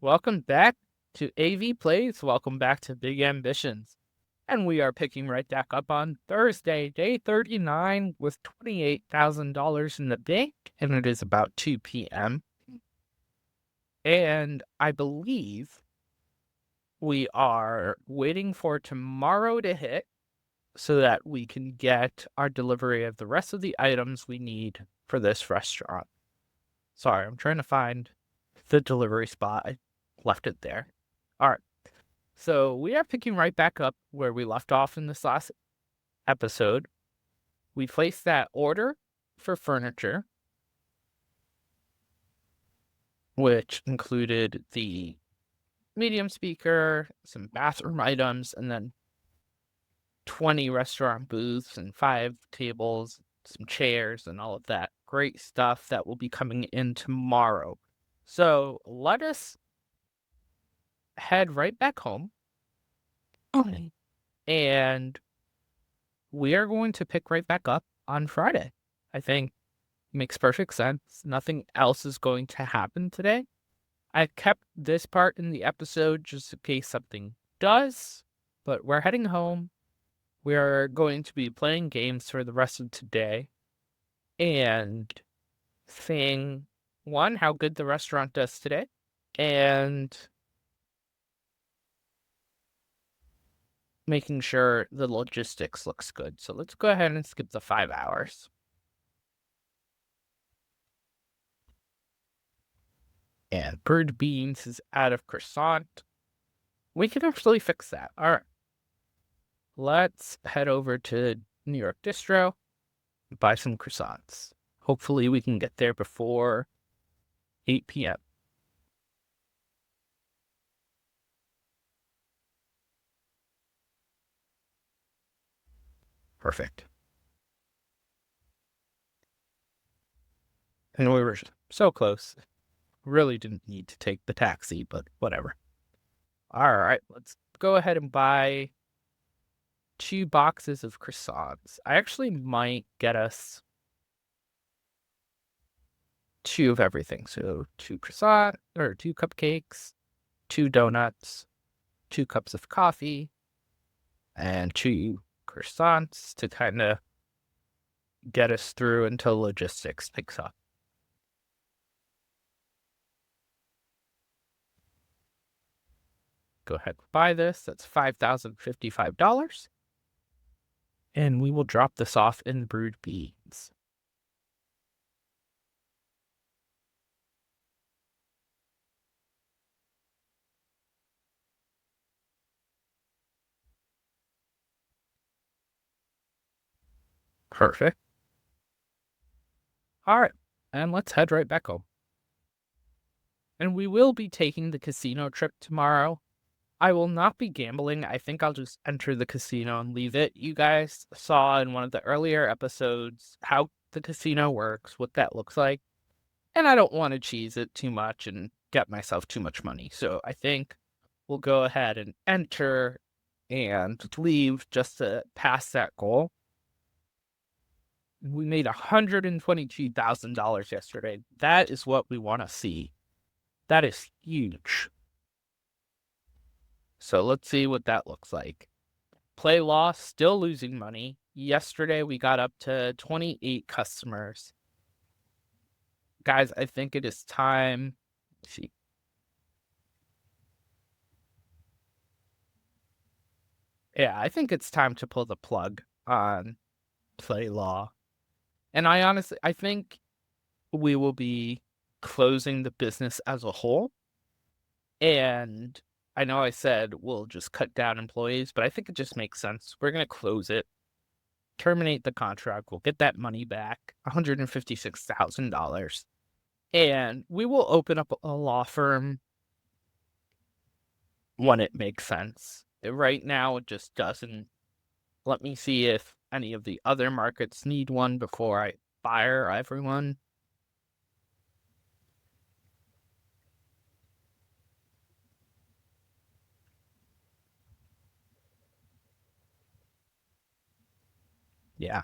Welcome back to AVPlays. Welcome back to Big Ambitions. And we are picking right back up on Thursday, day 39, with $28,000 in the bank, and it is about 2 p.m. And I believe we are waiting for tomorrow to hit so that we can get our delivery of the rest of the items we need for this restaurant. Sorry, I'm trying to find the delivery spot. I left it there. All right. So we are picking right back up where we left off in this last episode. We placed that order for furniture, which included the medium speaker, some bathroom items, and then 20 restaurant booths and 5 tables, some chairs, and all of that great stuff that will be coming in tomorrow. So let us head right back home. Okay. And we are going to pick right back up on Friday. I think makes perfect sense. Nothing else is going to happen today. I kept this part in the episode just in case something does, but we're heading home. We are going to be playing games for the rest of today and seeing, one, how good the restaurant does today, and making sure the logistics looks good. So let's go ahead and skip the 5 hours. And Bird Beans is out of croissant. We can actually fix that. All right. Let's head over to New York Distro, buy some croissants. Hopefully we can get there before 8 p.m. Perfect. And we were so close. Really didn't need to take the taxi, but whatever. All right, let's go ahead and buy 2 boxes of croissants. I actually might get us 2 of everything. So 2 croissant or 2 cupcakes, 2 donuts, 2 cups of coffee, and 2 croissants to kind of get us through until logistics picks up. Go ahead and buy this. That's $5,055. And we will drop this off in Brewed Beans. Perfect. All right, and let's head right back home. And we will be taking the casino trip tomorrow. I will not be gambling. I think I'll just enter the casino and leave it. You guys saw in one of the earlier episodes how the casino works, what that looks like. And I don't want to cheese it too much and get myself too much money. So I think we'll go ahead and enter and leave just to pass that goal. We made $122,000 yesterday. That is what we want to see. That is huge. So let's see what that looks like. Play loss, still losing money. Yesterday we got up to 28 customers. Guys, I think it is time. Let's see. Yeah, I think it's time to pull the plug on play law. And I think we will be closing the business as a whole. And I know I said we'll just cut down employees, but I think it just makes sense. We're going to close it, terminate the contract. We'll get that money back, $156,000. And we will open up a law firm when it makes sense. Right now, it just doesn't. Let me see if any of the other markets need one before I fire everyone. Yeah.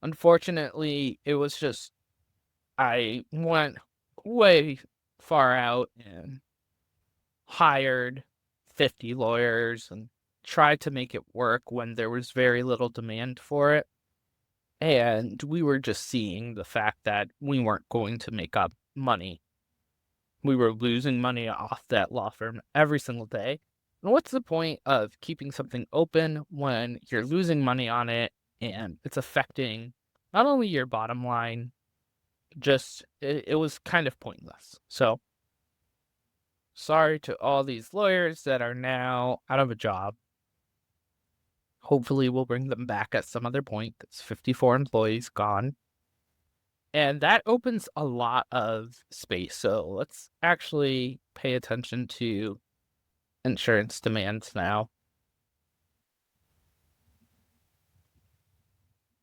Unfortunately, it was just, I went way far out and hired 50 lawyers and tried to make it work when there was very little demand for it. And we were just seeing the fact that we weren't going to make up money. We were losing money off that law firm every single day. And what's the point of keeping something open when you're losing money on it and it's affecting not only your bottom line, it was kind of pointless. So sorry to all these lawyers that are now out of a job. Hopefully we'll bring them back at some other point. That's 54 employees gone. And that opens a lot of space. So let's actually pay attention to insurance demands now.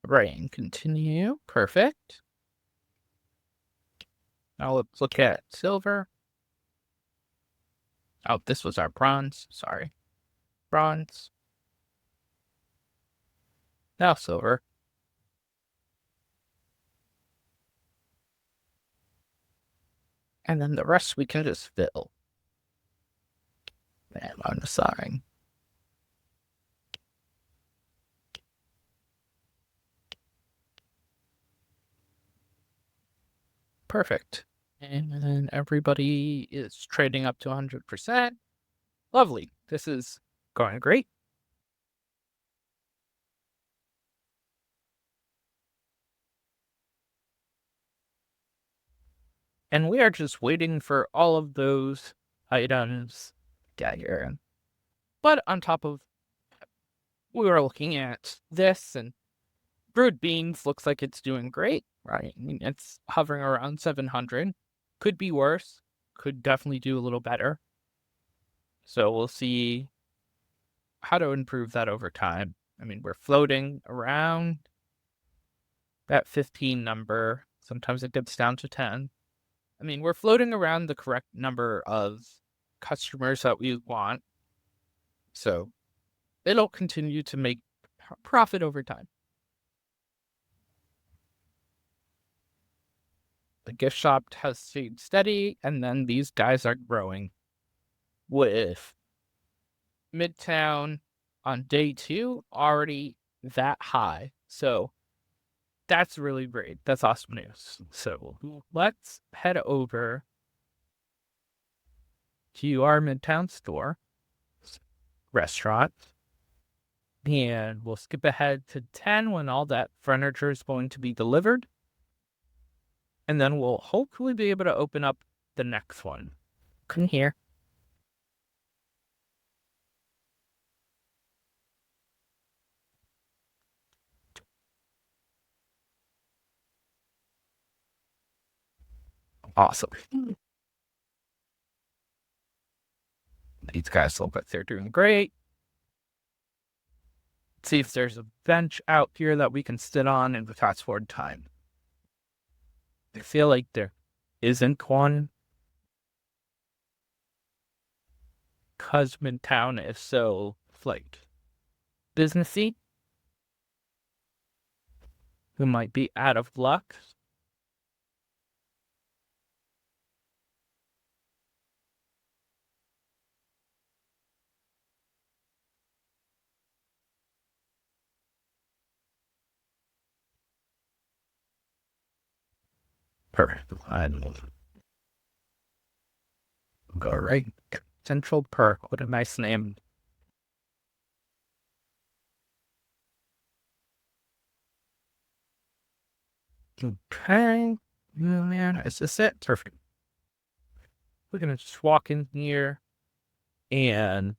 Right, and continue. Perfect. Now let's look at silver. Oh, this was our bronze. Sorry. Bronze. Now silver. And then the rest we can just fill. Man, I'm sorry. Perfect. And then everybody is trading up to 100%. Lovely. This is going great. And we are just waiting for all of those items to get here. But on top of, we were looking at this, and brewed beans looks like it's doing great, right? I mean, it's hovering around 700. Could be worse. Could definitely do a little better. So we'll see how to improve that over time. I mean, we're floating around that 15 number. Sometimes it gets down to 10. I mean, we're floating around the correct number of customers that we want. So it'll continue to make profit over time. The gift shop has stayed steady, and then these guys are growing with Midtown on day 2 already that high. So that's really great. That's awesome news. So let's head over to our Midtown store restaurant, and we'll skip ahead to 10 when all that furniture is going to be delivered. And then we'll hopefully be able to open up the next one. Come here. Awesome. These guys look like they're doing great. Let's see if there's a bench out here that we can sit on and fast forward time. I feel like there isn't one, because Midtown is so, like, businessy. We might be out of luck. Perfect. Go right. Central Perk. What a nice name. Okay. Man, is this it? Perfect. We're gonna just walk in here and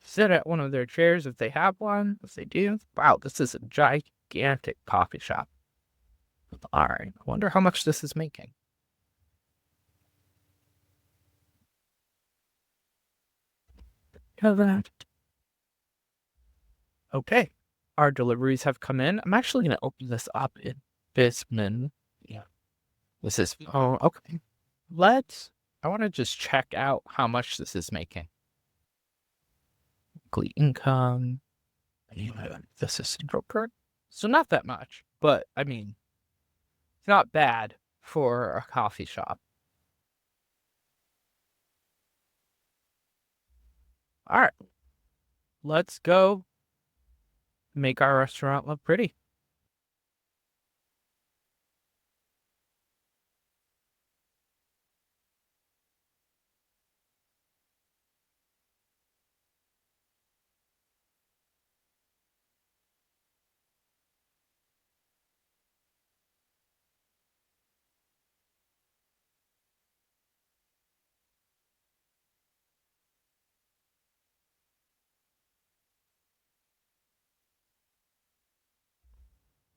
sit at one of their chairs if they have one. If they do. Wow, this is a gigantic coffee shop. Alright. I wonder how much this is making. Okay. Our deliveries have come in. I'm actually gonna open this up in Bisman. Yeah. This is okay. I want to just check out how much this is making. Weekly income. This is central perk. So not that much, but I mean, it's not bad for a coffee shop. All right, let's go make our restaurant look pretty.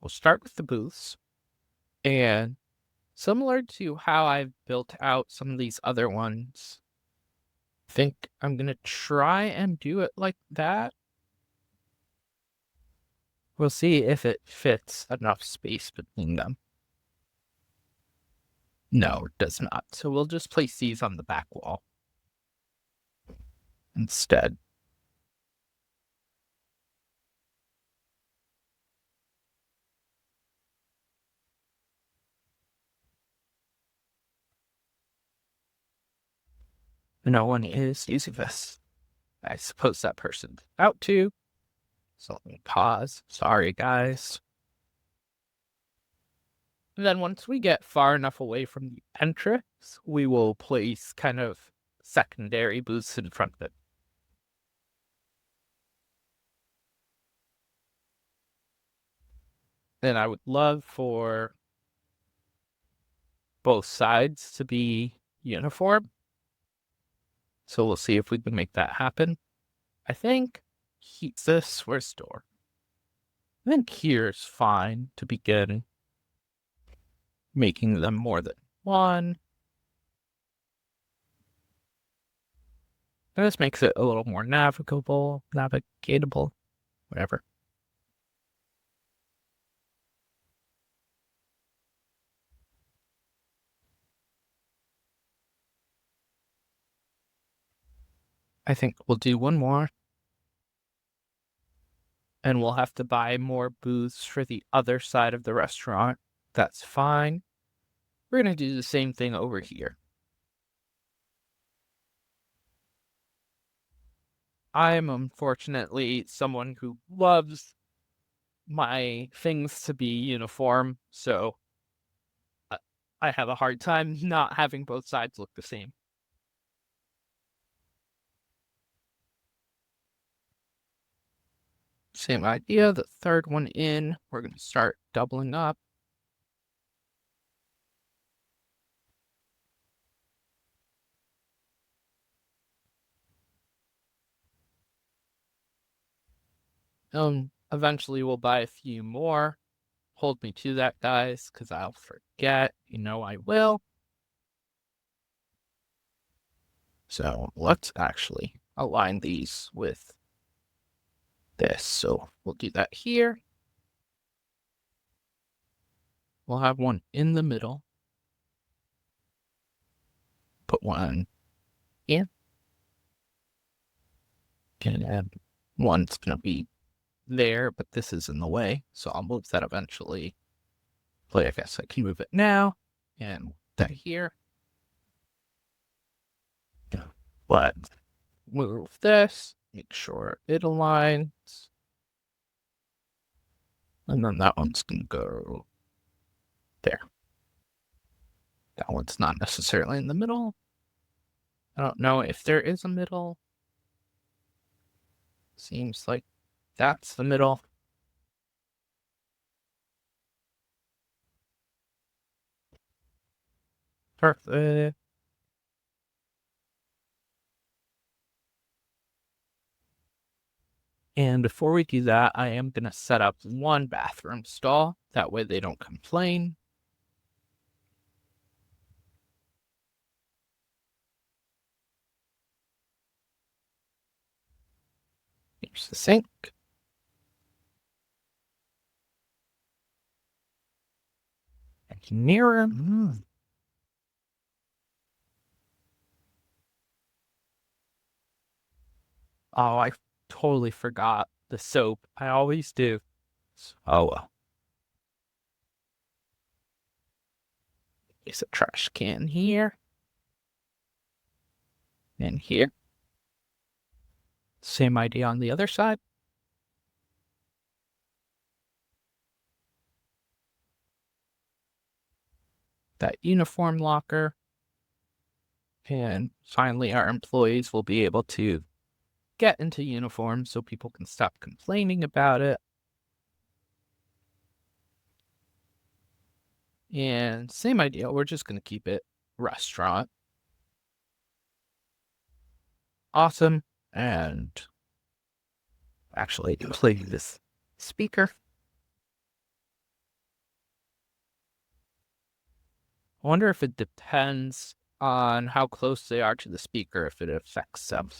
We'll start with the booths, and similar to how I've built out some of these other ones, I think I'm gonna try and do it like that. We'll see if it fits enough space between them. No, it does not. So we'll just place these on the back wall instead. No one is using this. I suppose that person's about to. So let me pause. Sorry, guys. And then once we get far enough away from the entrance, we will place kind of secondary booths in front of it. And I would love for both sides to be uniform. So we'll see if we can make that happen. I think this, where's door? I think here's fine to begin making them more than one. And this makes it a little more navigatable, whatever. I think we'll do one more. And we'll have to buy more booths for the other side of the restaurant. That's fine. We're going to do the same thing over here. I am unfortunately someone who loves my things to be uniform, so I have a hard time not having both sides look the same. Same idea, the third one in, we're going to start doubling up. Eventually we'll buy a few more. Hold me to that, guys, because I'll forget. You know I will. So let's actually align these with this. So we'll do that here. We'll have one in the middle. Put one in. And one's going to be there, but this is in the way. So I'll move that eventually. Play, I guess I can move it now. And that here. But move this. Make sure it aligns. And then that one's going to go there. That one's not necessarily in the middle. I don't know if there is a middle. Seems like that's the middle. Perfect. And before we do that, I am going to set up one bathroom stall. That way they don't complain. Here's the sink. And near him. Oh, I totally forgot the soap. I always do. Oh well. There's a trash can here. And here. Same idea on the other side. That uniform locker. And finally, our employees will be able to get into uniform so people can stop complaining about it. And same idea, we're just going to keep it restaurant. Awesome. And actually, play this speaker. I wonder if it depends on how close they are to the speaker, if it affects them.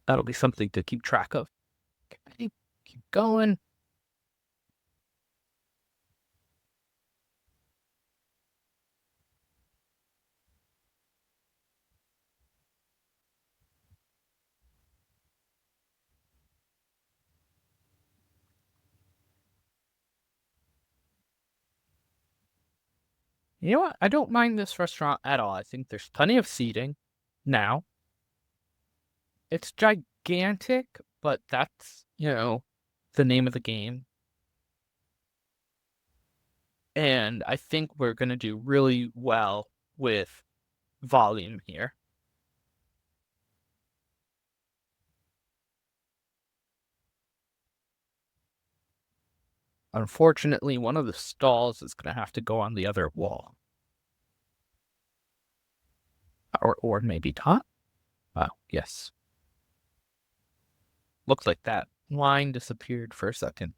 That'll be something to keep track of. Okay, keep going. You know what? I don't mind this restaurant at all. I think there's plenty of seating now. It's gigantic, but that's, the name of the game. And I think we're going to do really well with volume here. Unfortunately, one of the stalls is going to have to go on the other wall. Or maybe not. Oh, yes. Looks like that line disappeared for a second.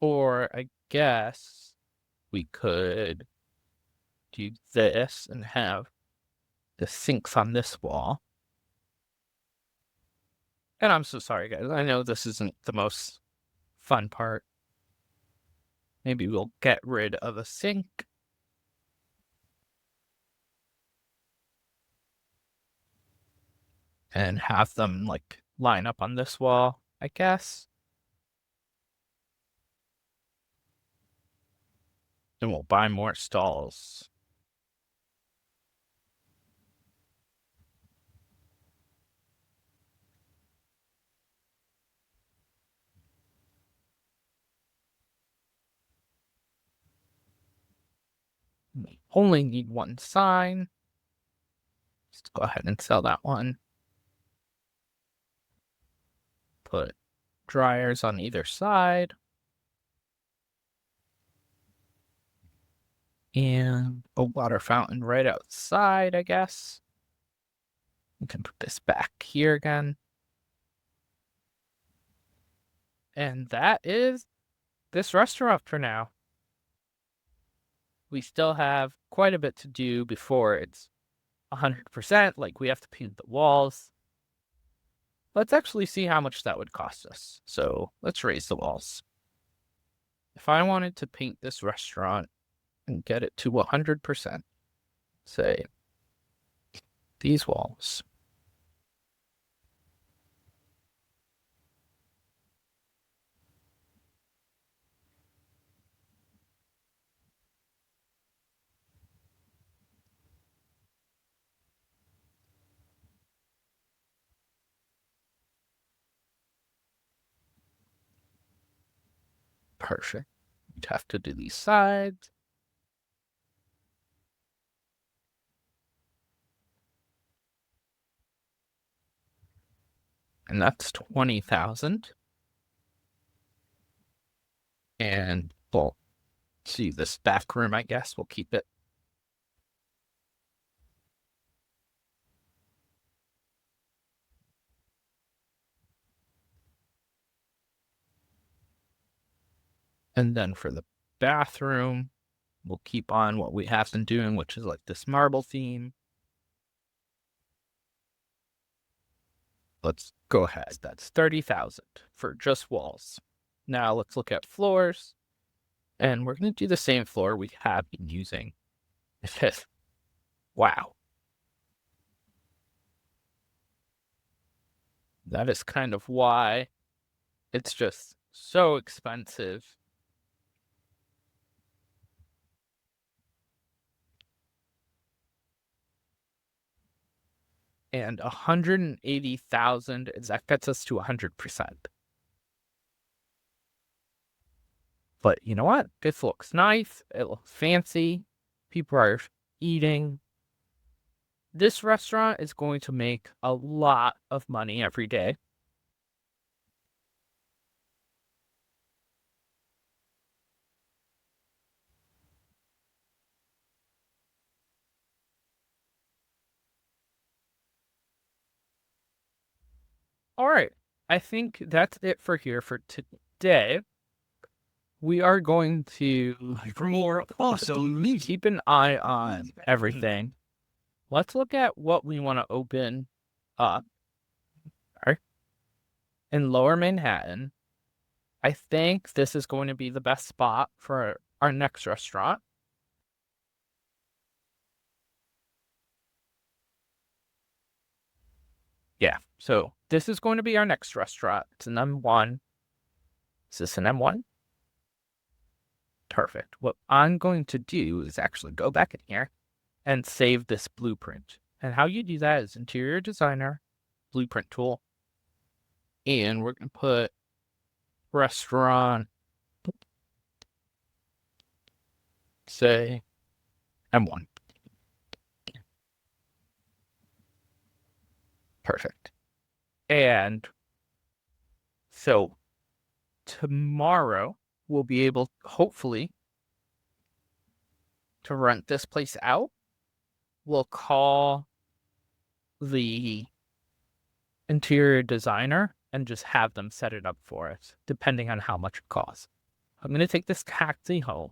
Or I guess we could do this and have the sinks on this wall. And I'm so sorry, guys. I know this isn't the most fun part. Maybe we'll get rid of a sink. And have them, line up on this wall, I guess. And we'll buy more stalls. We only need one sign. Let's go ahead and sell that one. Put dryers on either side. And a water fountain right outside, I guess. We can put this back here again. And that is this restaurant for now. We still have quite a bit to do before it's 100%. We have to paint the walls. Let's actually see how much that would cost us. So let's raise the walls. If I wanted to paint this restaurant and get it to 100%, say these walls. Perfect. We'd have to do these sides. And that's 20,000. And we'll see this back room, I guess. We'll keep it. And then for the bathroom, we'll keep on what we have been doing, which is this marble theme. Let's go ahead. That's 30,000 for just walls. Now let's look at floors. And we're going to do the same floor we have been using. Wow. That is kind of why it's just so expensive. and 180,000 that gets us to 100%. But you know what? This looks nice. It looks fancy. People are eating. This restaurant is going to make a lot of money every day. All right. I think that's it for here for today. We are going to, For more awesome keep an eye on everything. Let's look at what we want to open up. All right. In Lower Manhattan. I think this is going to be the best spot for our next restaurant. Yeah, so this is going to be our next restaurant. It's an M1. Is this an M1? Perfect. What I'm going to do is actually go back in here and save this blueprint. And how you do that is interior designer, blueprint tool. And we're going to put restaurant, say M1. Perfect. And so tomorrow we'll be able, hopefully, to rent this place out. We'll call the interior designer and just have them set it up for us, depending on how much it costs. I'm going to take this taxi home.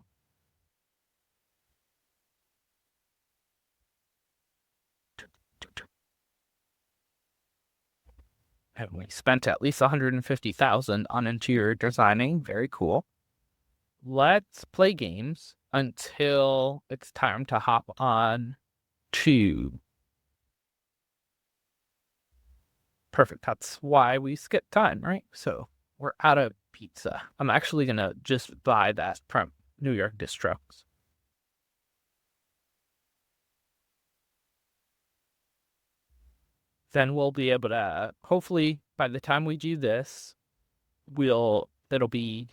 And we spent at least 150,000 on interior designing. Very cool. Let's play games until it's time to hop on to. Perfect. That's why we skipped time, right? So we're out of pizza. I'm actually going to just buy that from New York Distros. Then we'll be able to, hopefully, by the time we do this, it'll be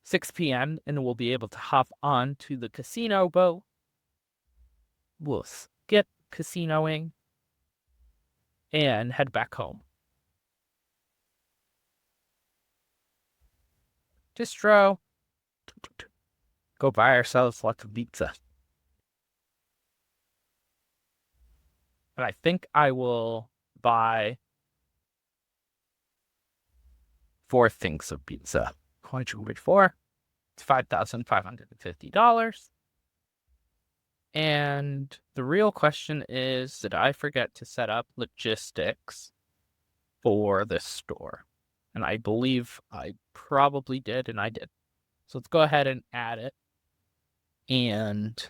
6 p.m. and we'll be able to hop on to the casino boat. We'll skip casinoing and head back home. Distro. Go buy ourselves lots of pizza. And I think I will buy 4 things of pizza. Quadruple 4. It's $5,550. And the real question is, did I forget to set up logistics for this store? And I believe I probably did, and I did. So let's go ahead and add it. And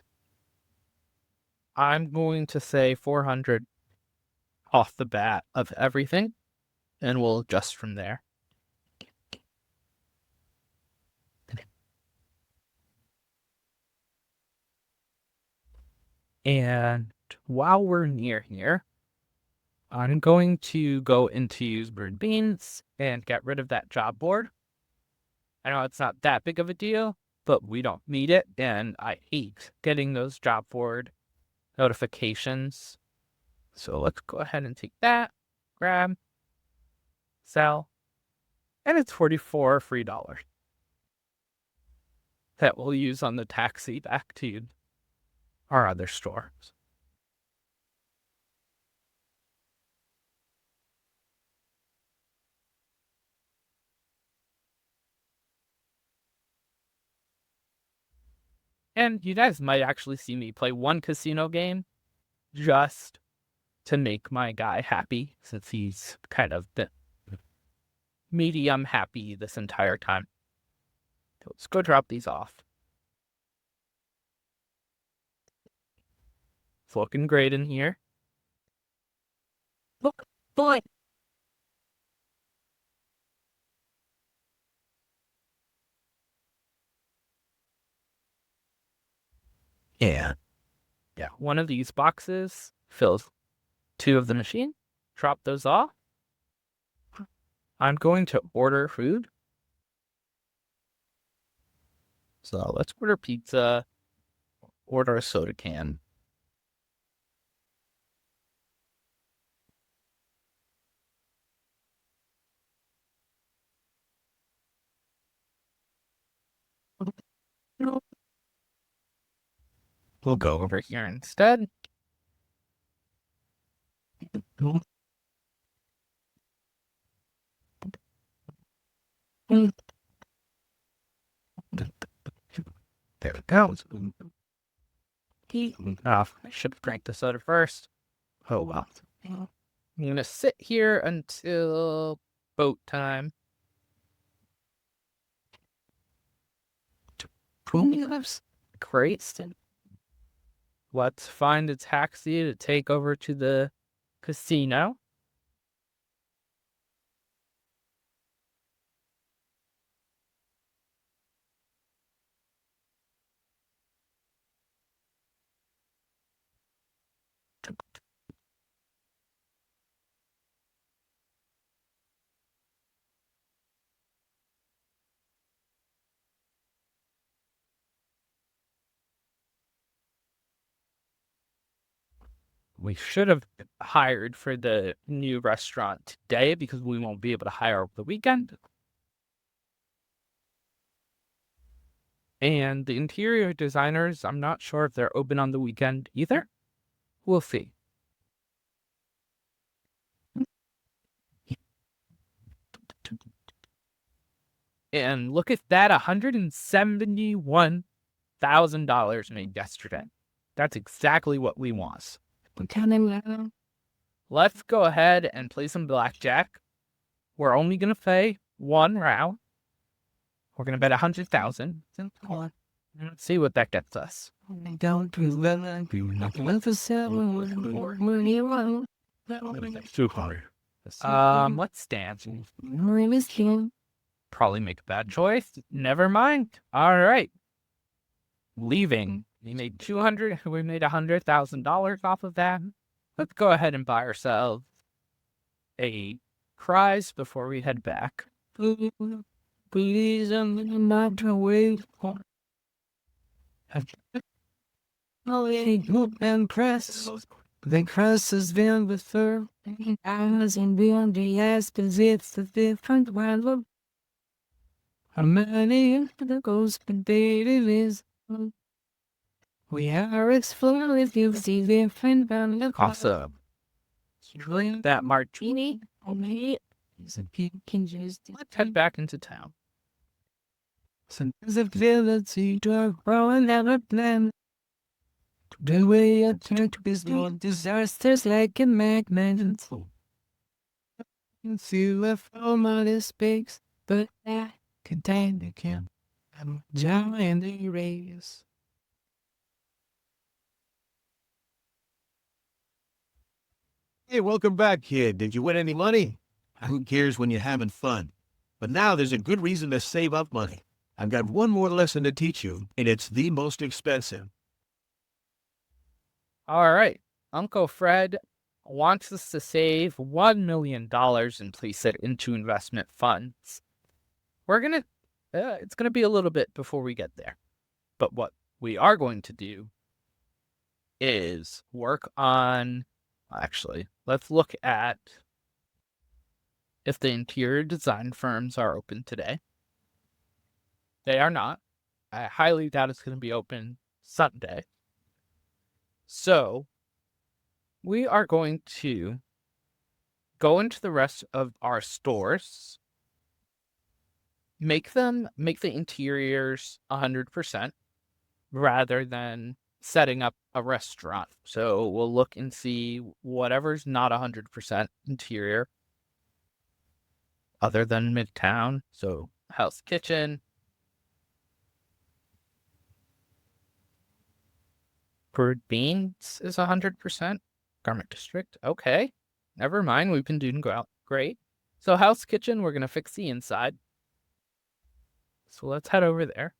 I'm going to say 400 off the bat of everything, and we'll adjust from there. And while we're near here, I'm going to go into Bird Beans and get rid of that job board. I know it's not that big of a deal, but we don't need it, and I hate getting those job board notifications. So let's go ahead and take that, grab, sell, and it's $44 free that we'll use on the taxi back to our other stores. And you guys might actually see me play one casino game just to make my guy happy, since he's kind of been medium happy this entire time. So let's go drop these off. It's looking great in here. Look, boy. Yeah. Yeah. One of these boxes fills 2 of the machine. Drop those off. I'm going to order food. So let's order pizza. Order a soda can. We'll go over here instead. There we go. I should have drank the soda first. Oh well. I'm gonna sit here until boat time. Great. Let's find a taxi to take over to the casino. We should have hired for the new restaurant today because we won't be able to hire over the weekend. And the interior designers, I'm not sure if they're open on the weekend either. We'll see. And look at that, $171,000 made yesterday. That's exactly what we want. Let's go ahead and play some blackjack. We're only going to play one round. We're going to bet 100,000. Let's see what that gets us. Let's dance. Probably make a bad choice. Never mind. All right. Leaving. We made $100,000 off of that. Let's go ahead and buy ourselves a prize before we head back. Please, I'm not away. And press. The cross is beyond the fur. Eyes and beyond the eyes, cause it's a different world. A many that goes but baby is. We are exploring if you see different band. Awesome. That martini. Let's head back into town. Sense of ability to grow and never plan. The way I turn to this world, disasters like a magnet. You see left all my speaks, but I contain the camp. I'm a giant erase. Hey, welcome back, kid. Did you win any money? Who cares when you're having fun? But now there's a good reason to save up money. I've got one more lesson to teach you, and it's the most expensive. All right. Uncle Fred wants us to save $1 million and place it into investment funds. It's going to be a little bit before we get there. But what we are going to do is work on, actually, let's look at if the interior design firms are open today. They are not. I highly doubt it's going to be open Sunday. So we are going to go into the rest of our stores, make the interiors 100% rather than setting up a restaurant. So we'll look and see whatever's not 100% interior other than Midtown. So House Kitchen, Bird Beans is 100%. Garment District, okay. Never mind, we've been doing great. So House Kitchen, we're going to fix the inside. So let's head over there.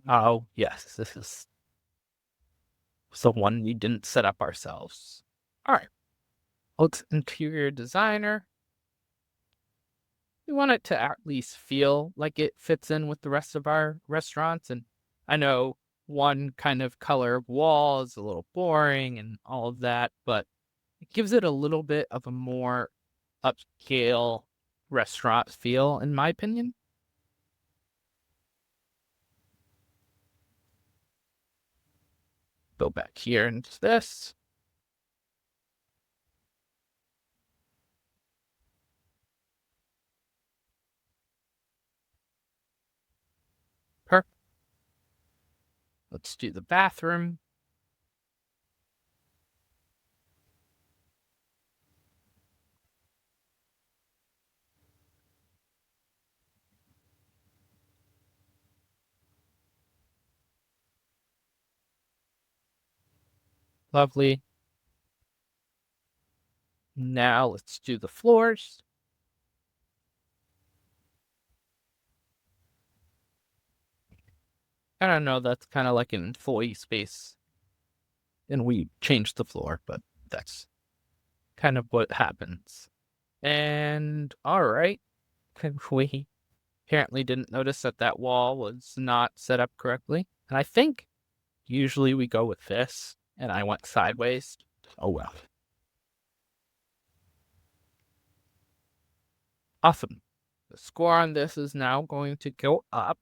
Oh, yes, this is the one we didn't set up ourselves. All right. Looks interior designer. We want it to at least feel like it fits in with the rest of our restaurants. And I know one kind of color of wall is a little boring and all of that, but it gives it a little bit of a more upscale restaurant feel, in my opinion. Go back here into this. Perfect. Let's do the bathroom. Lovely. Now let's do the floors. I don't know, that's kind of like an employee space. And we changed the floor, but that's kind of what happens. And all right, we apparently didn't notice that that wall was not set up correctly. And I think usually we go with this, and I went sideways. Oh well. Awesome. The score on this is now going to go up.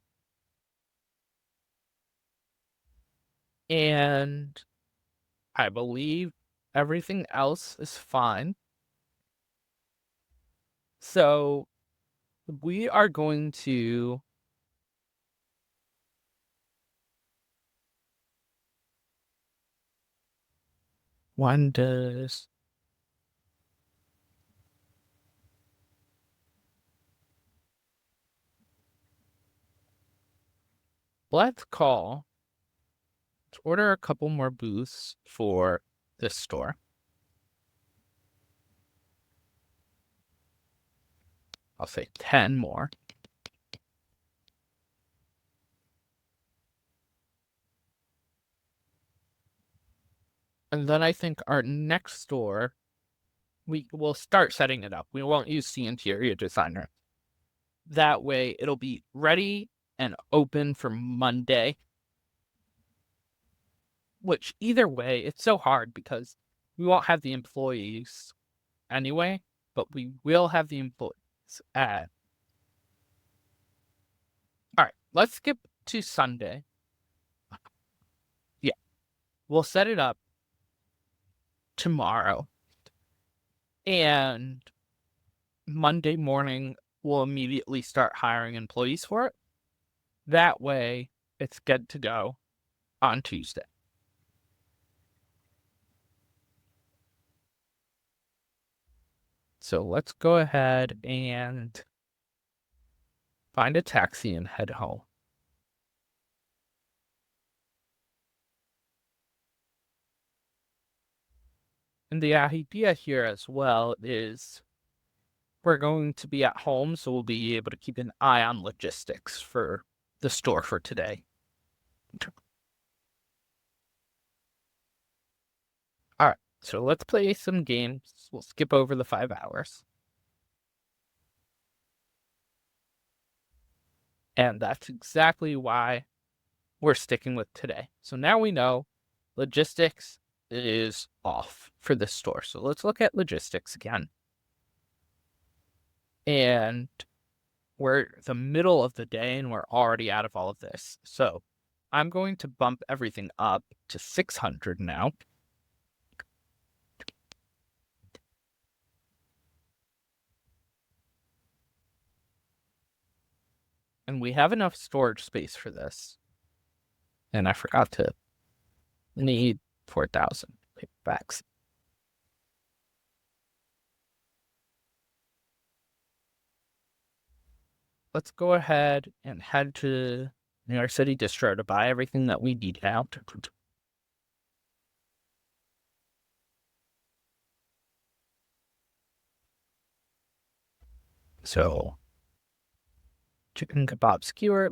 And I believe everything else is fine. So we are going to one does let's order a couple more booths for this store. I'll say 10 more. And then I think our next store, we will start setting it up. We won't use the interior designer. That way it'll be ready and open for Monday. Which either way, it's so hard because we won't have the employees anyway, but we will have the employees at. All right, let's skip to Sunday. Yeah, we'll set it up tomorrow. And Monday morning, we'll immediately start hiring employees for it. That way, it's good to go on Tuesday. So let's go ahead and find a taxi and head home. And the idea here as well is we're going to be at home, so we'll be able to keep an eye on logistics for the store for today. All right, so let's play some games. We'll skip over the 5 hours. And that's exactly why we're sticking with today. So now we know logistics is off for this store. So let's look at logistics again. And we're the middle of the day and we're already out of all of this. So I'm going to bump everything up to 600 now. And we have enough storage space for this. And I forgot to need 4,000 paperbacks. Let's go ahead and head to New York City Distro to buy everything that we need out. So, chicken kebab skewer.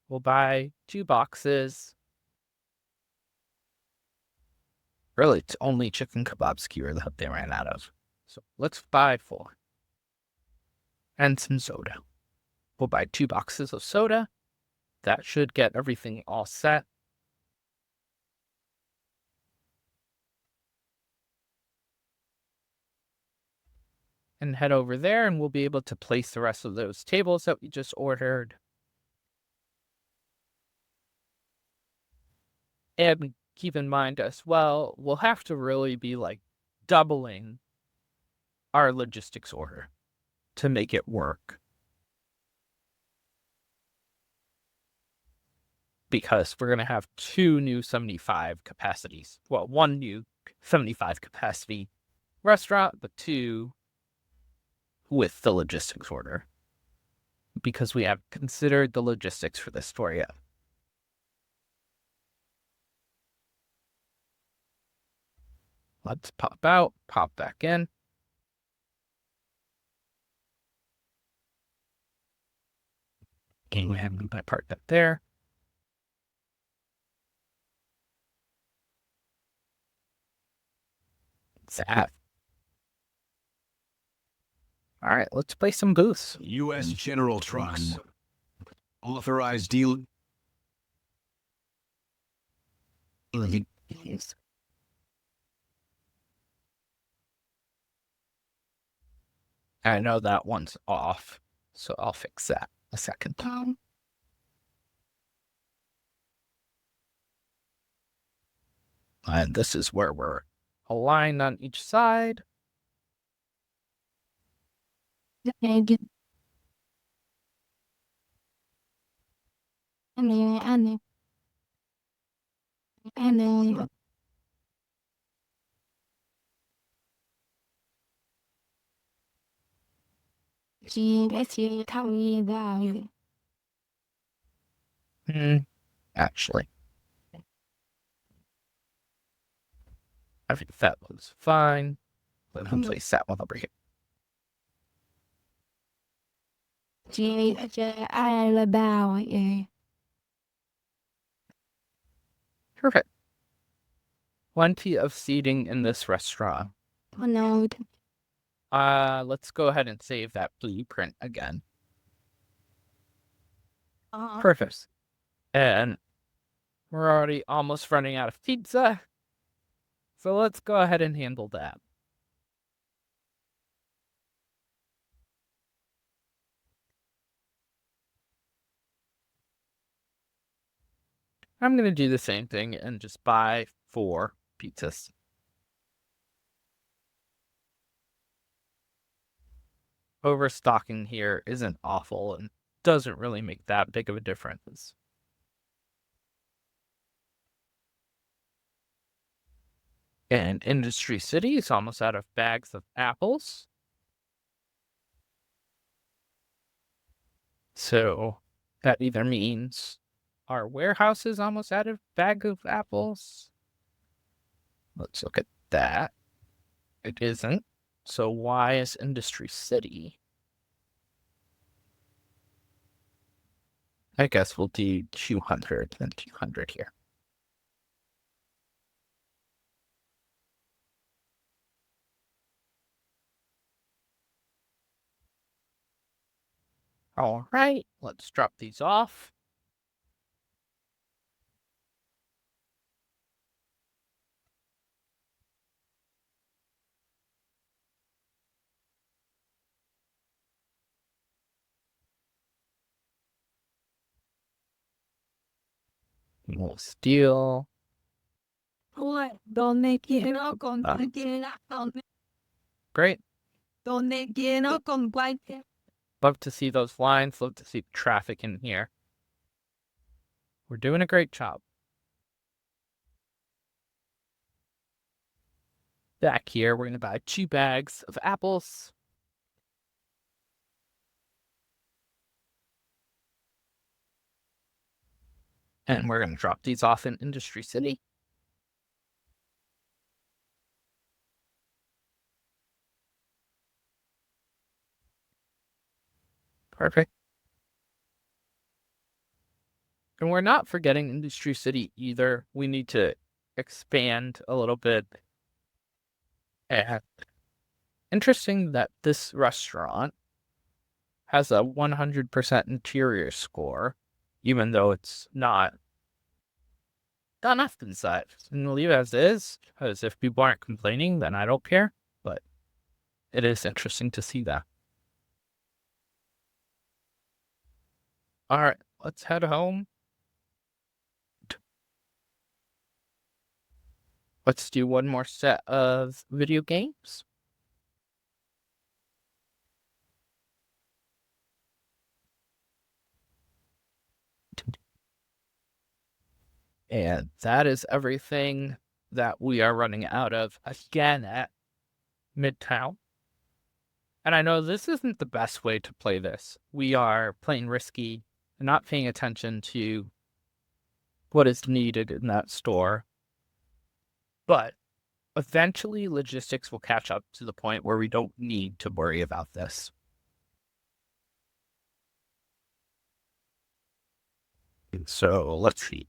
We'll buy 2 boxes. Really, it's only chicken kebab skewer that they ran out of. So let's buy 4. And some soda. We'll buy 2 boxes of soda. That should get everything all set. And head over there, and we'll be able to place the rest of those tables that we just ordered. And keep in mind as well, we'll have to really be like doubling our logistics order to make it work. Because we're going to have 2 new 75 capacities. Well, 1 new 75 capacity restaurant, but 2 with the logistics order. Because we have considered the logistics for this store yet. Let's pop out, pop back in. Okay, we have my part that there. That. All right, let's play some booths. U.S. General Trucks. Authorized deal. I know that one's off, so I'll fix that a second time. And this is where we're aligned on each side. Actually, I think that looks fine. Let me place that one over here. Perfect. Plenty of seating in this restaurant. Let's go ahead and save that blueprint again. Perfect. And we're already almost running out of pizza. So let's go ahead and handle that. I'm going to do the same thing and just buy 4 pizzas. Overstocking here isn't awful and doesn't really make that big of a difference. And Industry City is almost out of bags of apples. So that either means our warehouse is almost out of bag of apples. Let's look at that. It isn't. So why is Industry City? I guess we'll do 200 and 200 here. All right, let's drop these off. We'll steal. Great. Love to see those lines. Love to see the traffic in here. We're doing a great job. Back here, we're going to buy 2 bags of apples. And we're going to drop these off in Industry City. Perfect. And we're not forgetting Industry City either. We need to expand a little bit. And interesting that this restaurant has a 100% interior score, even though it's not done up inside. And leave it as is, because if people aren't complaining, then I don't care. But it is interesting to see that. All right, let's head home. Let's do one more set of video games. And that is everything that we are running out of again at Midtown. And I know this isn't the best way to play this. We are playing risky and not paying attention to what is needed in that store. But eventually, logistics will catch up to the point where we don't need to worry about this. So let's see.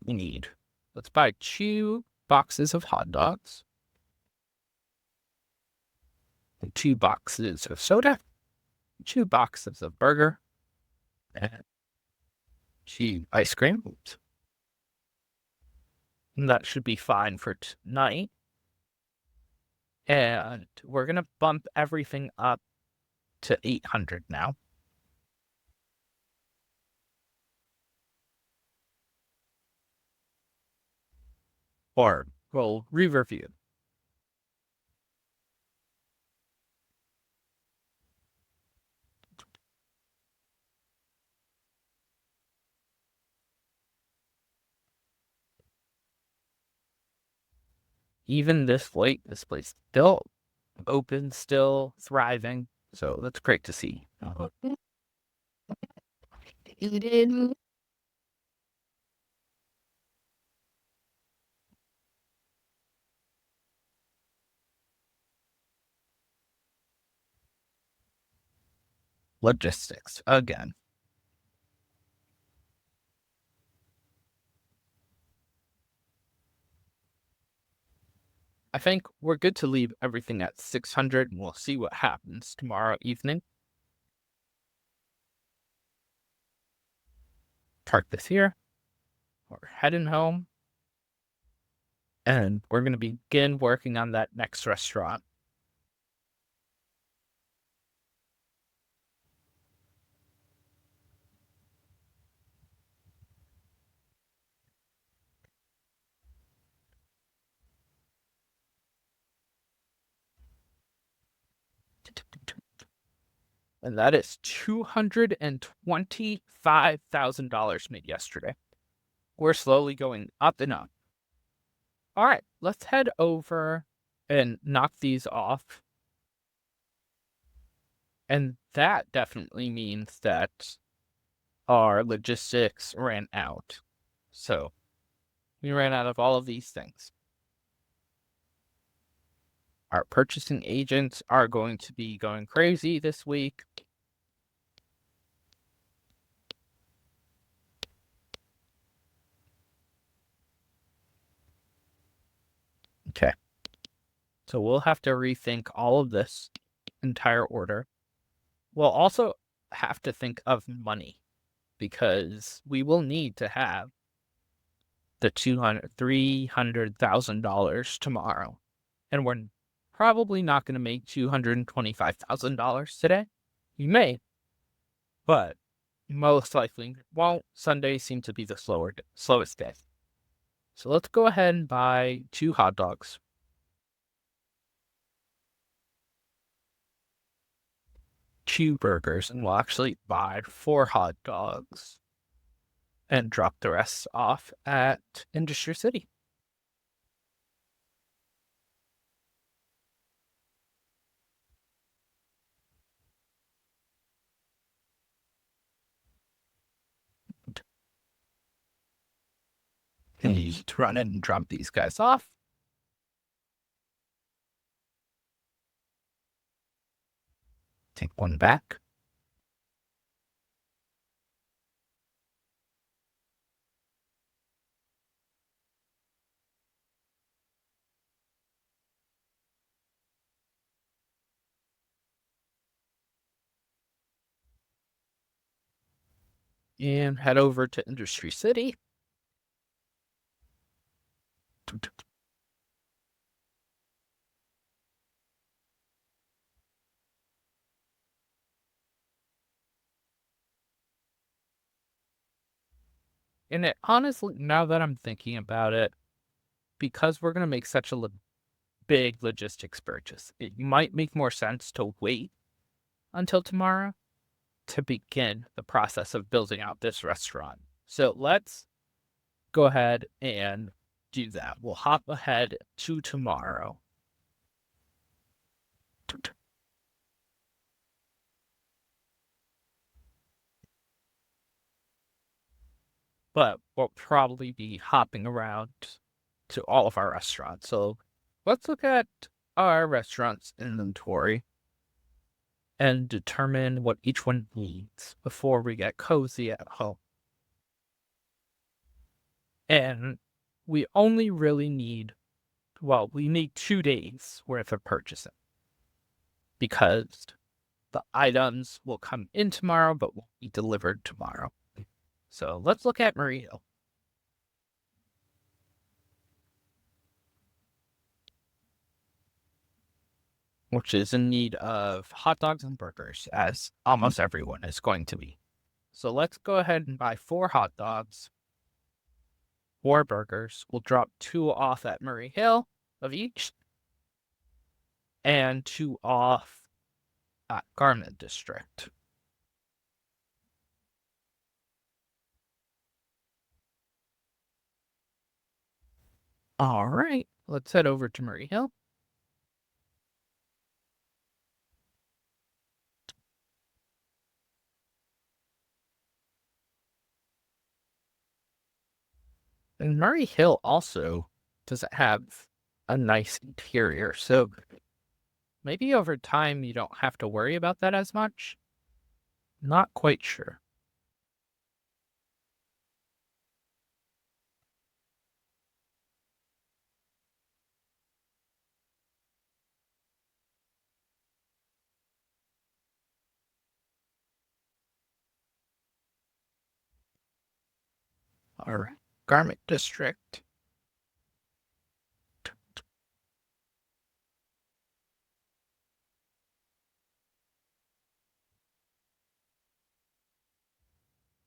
Let's buy 2 boxes of hot dogs, 2 boxes of soda, 2 boxes of burger, and 2 ice cream. Oops. And that should be fine for tonight. And we're going to bump everything up to 800 now. Or we'll re-review. Even this late, this place still open, still thriving. So that's great to see. Logistics again. I think we're good to leave everything at 600 and we'll see what happens tomorrow evening. Park this here. We're heading home. And we're going to begin working on that next restaurant. And that is $225,000 made yesterday. We're slowly going up and up. All right, let's head over and knock these off. And that definitely means that our logistics ran out. So we ran out of all of these things. Our purchasing agents are going to be going crazy this week. Okay. So we'll have to rethink all of this entire order. We'll also have to think of money because we will need to have the $300,000 tomorrow. And we're probably not going to make $225,000 today. We may, but most likely won't. Sundays seem to be the slowest day. So let's go ahead and buy 2 hot dogs. 2 burgers, and we'll actually buy 4 hot dogs and drop the rest off at Industry City. And you just run in and drop these guys off. Take one back. and head over to Industry City. And it honestly, now that I'm thinking about it, because we're going to make such a big logistics purchase, it might make more sense to wait until tomorrow to begin the process of building out this restaurant. So let's go ahead and do that. We'll hop ahead to tomorrow. But we'll probably be hopping around to all of our restaurants. So let's look at our restaurant's inventory and determine what each one needs before we get cozy at home. And we only really need, well, we need 2 days worth of purchasing because the items will come in tomorrow but won't be delivered tomorrow. So let's look at Murray Hill. Which is in need of hot dogs and burgers, as almost everyone is going to be. So let's go ahead and buy 4 hot dogs, 4 burgers. We'll drop 2 off at Murray Hill of each, and 2 off at Garment District. All right, let's head over to Murray Hill. And Murray Hill also doesn't have a nice interior, so maybe over time you don't have to worry about that as much. Not quite sure. All right, Garment District.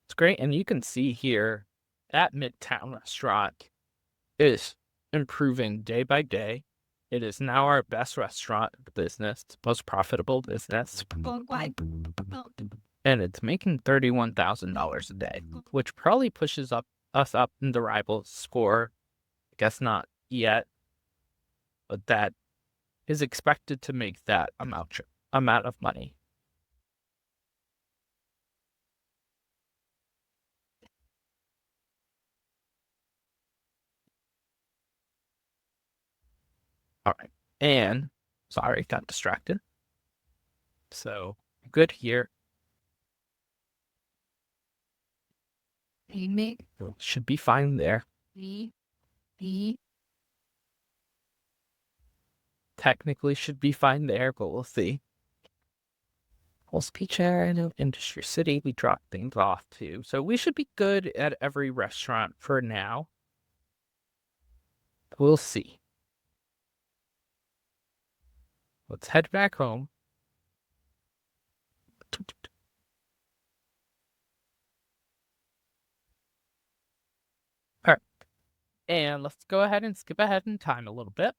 It's great, and you can see here at Midtown Restaurant is improving day by day. It is now our best restaurant in the business, most profitable business, and it's making $31,000 a day, which probably pushes us up in the rivals score. I guess not yet, but that is expected to make that amount of money. All right, and sorry, got distracted. So good here. Should be fine there. Technically should be fine there, but we'll see. Well, speech area, Industry City, we dropped things off too. So we should be good at every restaurant for now. We'll see. Let's head back home. All right. And let's go ahead and skip ahead in time a little bit.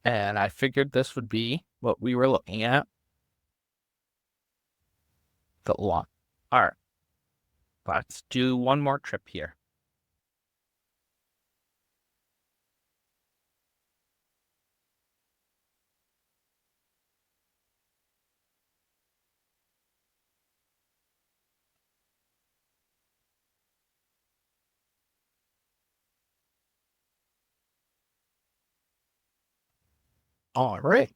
And I figured this would be what we were looking at. The lot. All right. Let's do one more trip here. All right.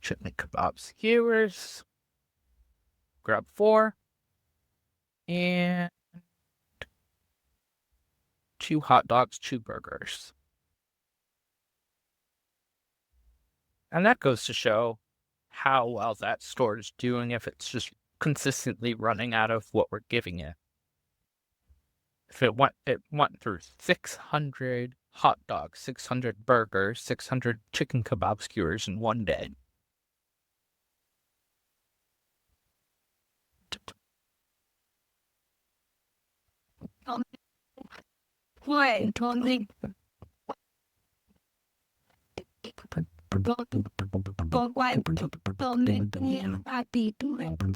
Chutney kebab skewers. Grab 4. And 2 hot dogs, 2 burgers. And that goes to show how well that store is doing if it's just consistently running out of what we're giving it. If it went through 600 hot dogs, 600 burgers, 600 chicken kebab skewers in one day.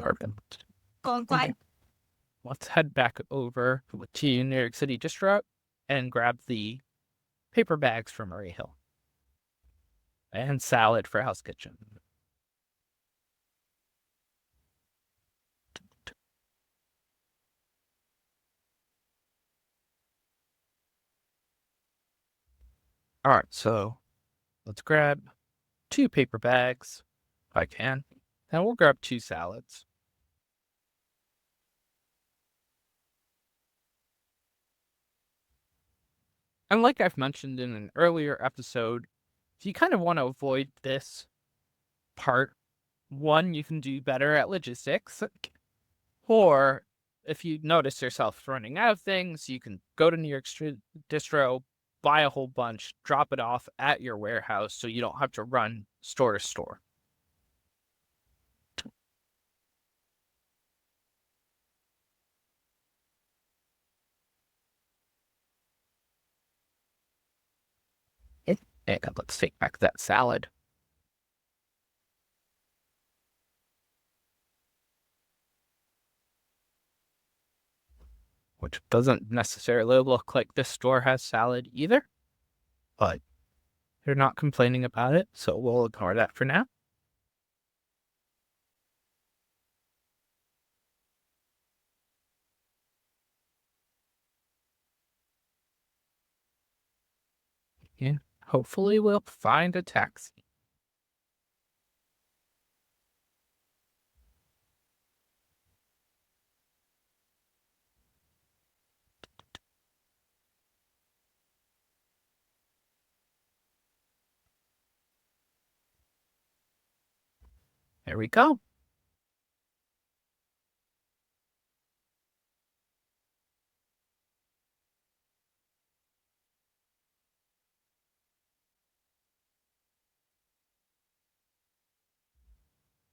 Perfect. Let's head back over to New York City Distro and grab the paper bags from Murray Hill. And salad for House Kitchen. All right, so let's grab 2 paper bags, if I can. And we'll grab 2 salads. And like I've mentioned in an earlier episode, if you kind of want to avoid this part, one, you can do better at logistics. Or if you notice yourself running out of things, you can go to New York Street Distro, buy a whole bunch, drop it off at your warehouse so you don't have to run store to store. And let's take back that salad. Which doesn't necessarily look like this store has salad either, but they're not complaining about it, so we'll ignore that for now. And hopefully we'll find a taxi. There we go.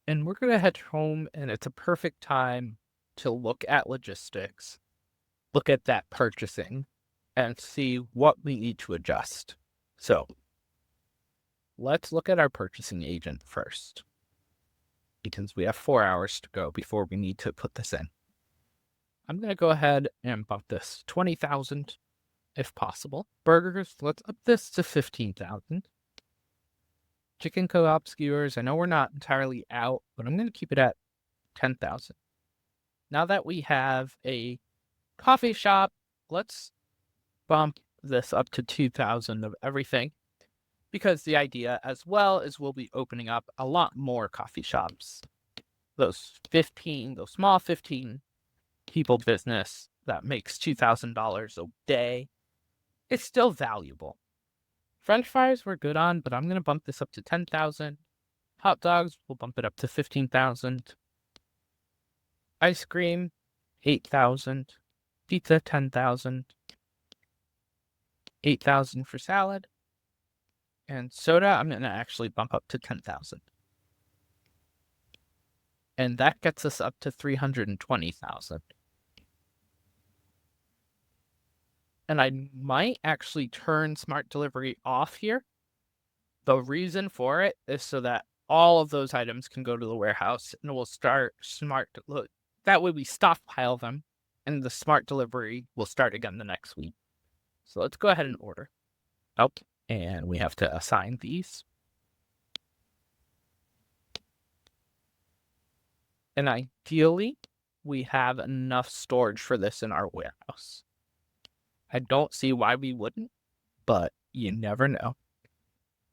And we're going to head home, and it's a perfect time to look at logistics, look at that purchasing, and see what we need to adjust. So let's look at our purchasing agent first, because we have 4 hours to go before we need to put this in. I'm going to go ahead and bump this 20,000 if possible. Burgers, let's up this to 15,000. Chicken co-op skewers, I know we're not entirely out, but I'm going to keep it at 10,000. Now that we have a coffee shop, let's bump this up to 2,000 of everything, because the idea as well is we'll be opening up a lot more coffee shops. Those small 15 people business that makes $2,000 a day, it's still valuable. French fries we're good on, but I'm going to bump this up to 10,000. Hot dogs, we'll bump it up to 15,000. Ice cream, 8,000. Pizza, 10,000. 8,000 for salad. And soda, I'm going to actually bump up to 10,000. And that gets us up to 320,000. And I might actually turn smart delivery off here. The reason for it is so that all of those items can go to the warehouse, and we'll start that way we stockpile them, and the smart delivery will start again the next week. So let's go ahead and order. Oh, and we have to assign these. And ideally, we have enough storage for this in our warehouse. I don't see why we wouldn't, but you never know.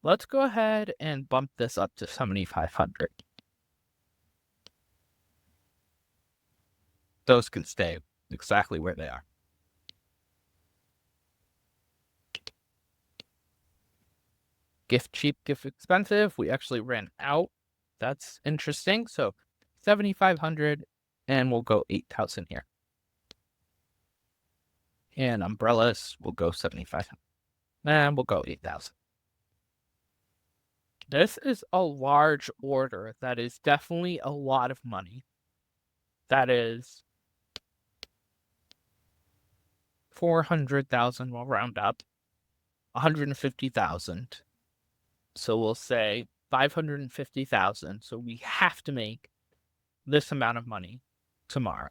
Let's go ahead and bump this up to 7,500. Those can stay exactly where they are. gift cheap, gift expensive. We actually ran out. That's interesting. So 7,500, and we'll go 8,000 here. And umbrellas will go 7,500. And we'll go 8,000. This is a large order. That is definitely a lot of money. That is 400,000. We'll round up. 150,000. So we'll say 550,000. So we have to make this amount of money tomorrow.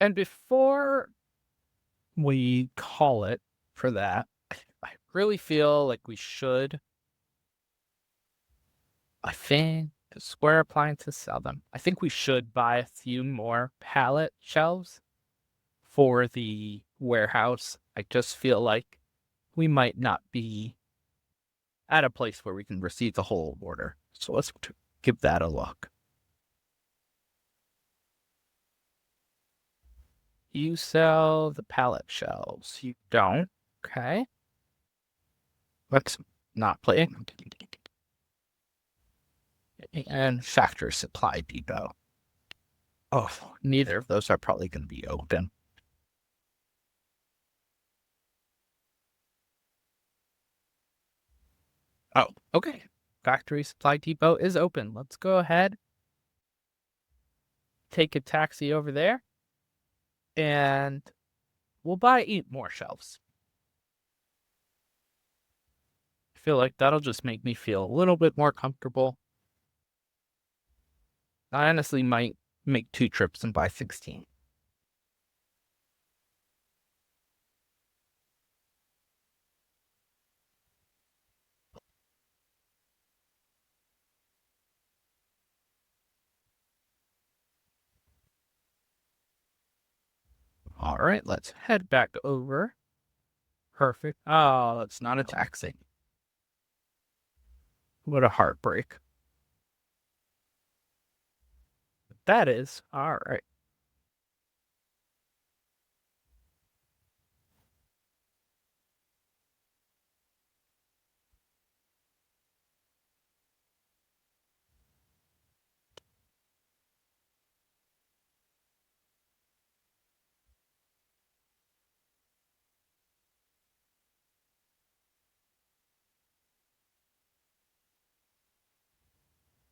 And before we call it for that, I really feel like we should, I think, Square Appliances sell them. I think we should buy a few more pallet shelves for the warehouse. I just feel like we might not be at a place where we can receive the whole order. So let's give that a look. You sell the pallet shelves. You don't. Okay. Let's not play. And Factory Supply Depot. Oh, neither of those are probably going to be open. Oh, okay. Factory Supply Depot is open. Let's go ahead, take a taxi over there, and we'll buy 8 more shelves. I feel like that'll just make me feel a little bit more comfortable. I honestly might make 2 trips and buy 16. All right, let's head back over. Perfect. Oh, that's not a taxi. What a heartbreak. That is. All right.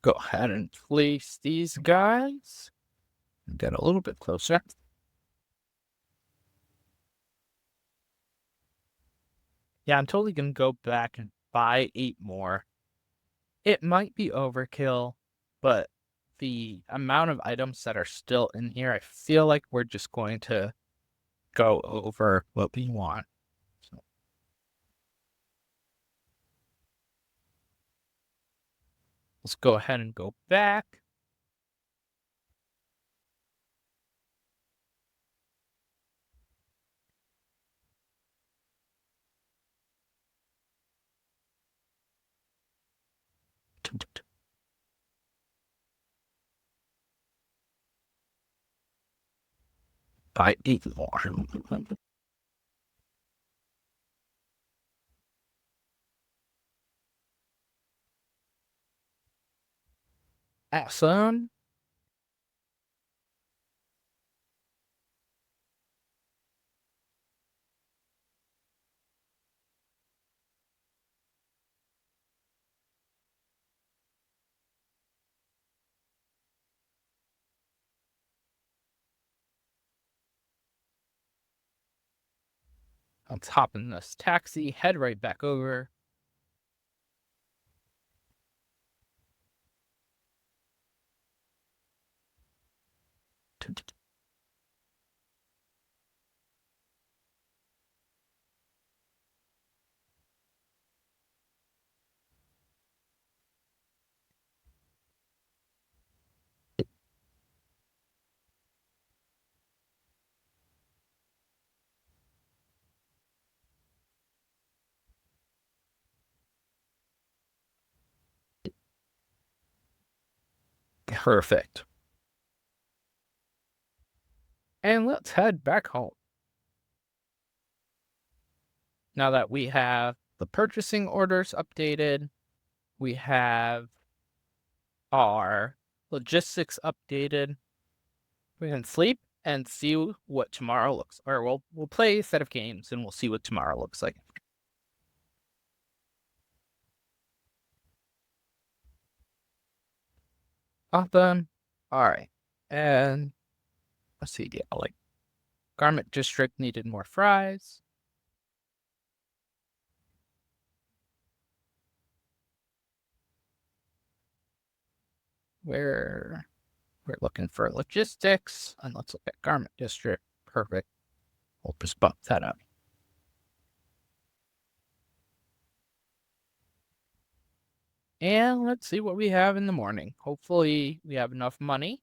Go ahead and place these guys. Get a little bit closer. Yeah, I'm totally going to go back and buy 8 more. It might be overkill, but the amount of items that are still in here, I feel like we're just going to go over what we want. So let's go ahead and go back. Buy 8 more. Awesome. Let's hop in this taxi, head right back over. Perfect. And let's head back home. Now that we have the purchasing orders updated, we have our logistics updated, we can sleep and see what tomorrow looks. Or we'll play a set of games and we'll see what tomorrow looks like. Awesome. All right. And let's see. Yeah, like Garment District needed more fries. We're looking for logistics, and let's look at Garment District. Perfect. We'll just bump that up. And let's see what we have in the morning. Hopefully we have enough money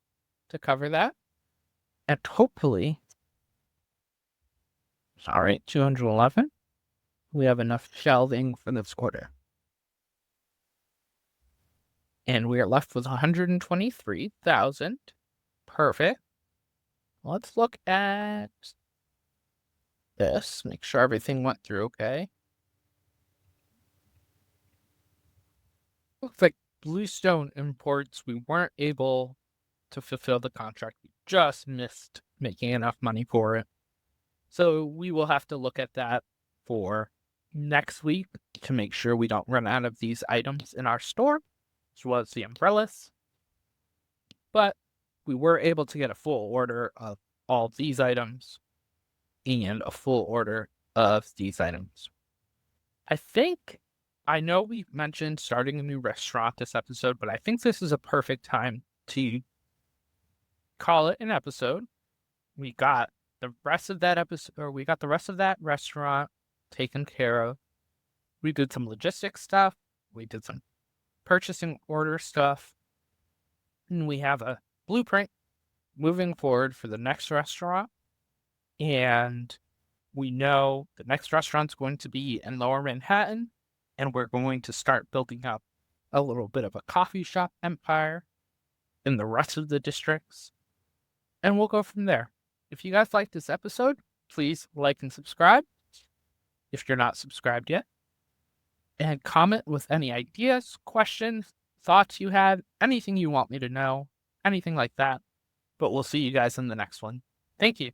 to cover that. And hopefully, sorry, 211, we have enough shelving for this quarter. And we are left with 123,000. Perfect. Let's look at this. Make sure everything went through okay. Looks like Bluestone Imports, we weren't able to fulfill the contract. We just missed making enough money for it. So we will have to look at that for next week to make sure we don't run out of these items in our store, which was the umbrellas. But we were able to get a full order of all of these items and a full order of these items. I know we mentioned starting a new restaurant this episode, but I think this is a perfect time to call it an episode. We got the rest of that episode, or we got the rest of that restaurant taken care of. We did some logistics stuff. We did some purchasing order stuff. And we have a blueprint moving forward for the next restaurant. And we know the next restaurant's going to be in Lower Manhattan. And we're going to start building up a little bit of a coffee shop empire in the rest of the districts. And we'll go from there. If you guys like this episode, please like and subscribe if you're not subscribed yet. And comment with any ideas, questions, thoughts you have, anything you want me to know, anything like that. But we'll see you guys in the next one. Thank you.